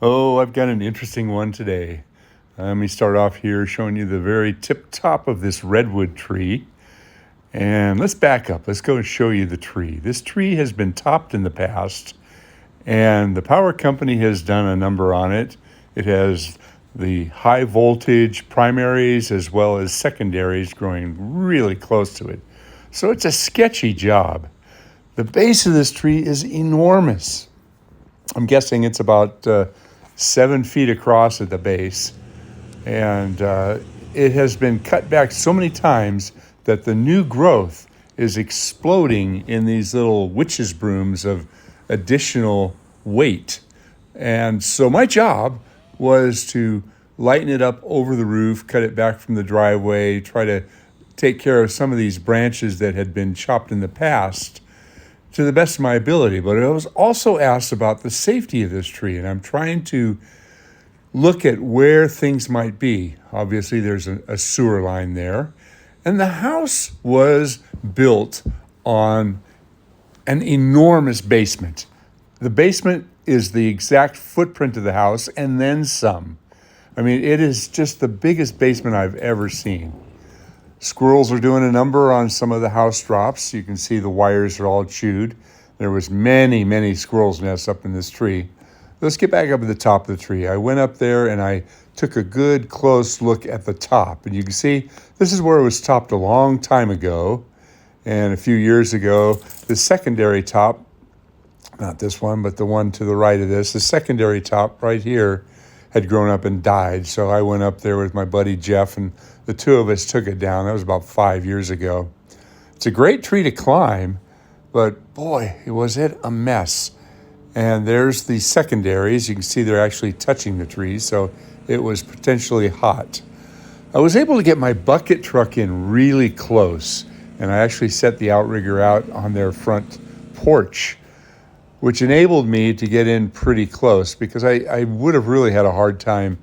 Oh, I've got an interesting one today. Let me start off here showing you the very tip top of this redwood tree. And let's back up. Let's go and show you the tree. This tree has been topped in the past, and the power company has done a number on it. It has the high voltage primaries as well as secondaries growing really close to it. So it's a sketchy job. The base of this tree is enormous. I'm guessing it's about 7 feet across at the base, and it has been cut back so many times that the new growth is exploding in these little witch's brooms of additional weight. And so my job was to lighten it up over the roof, cut it back from the driveway, try to take care of some of these branches that had been chopped in the past to the best of my ability. But I was also asked about the safety of this tree, and I'm trying to look at where things might be. Obviously, there's a sewer line there, and the house was built on an enormous basement. The basement is the exact footprint of the house and then some. I mean, it is just the biggest basement I've ever seen. Squirrels are doing a number on some of the house drops. You can see the wires are all chewed. There was many squirrels' nests up in this tree. Let's get back up at the top of the tree. I went up there and I took a good close look at the top. And you can see this is where it was topped a long time ago. And a few years ago, the secondary top, not this one, but the one to the right of this, the secondary top right here had grown up and died. So I went up there with my buddy Jeff, and the two of us took it down. That was about 5 years ago. It's a great tree to climb, but boy, was it a mess. And there's the secondaries. You can see they're actually touching the tree, so it was potentially hot. I was able to get my bucket truck in really close, and I actually set the outrigger out on their front porch, which enabled me to get in pretty close, because I would have really had a hard time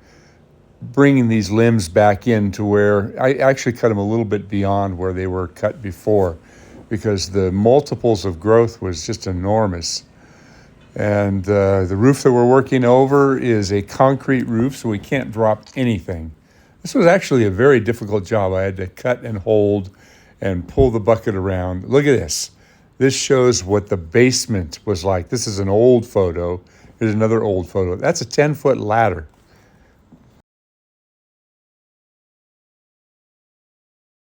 bringing these limbs back in to where I actually cut them a little bit beyond where they were cut before, because the multiples of growth was just enormous. And the roof that we're working over is a concrete roof, so we can't drop anything. This was actually a very difficult job. I had to cut and hold and pull the bucket around. Look at this. This shows what the basement was like. This is an old photo. Here's another old photo. That's a 10-foot ladder.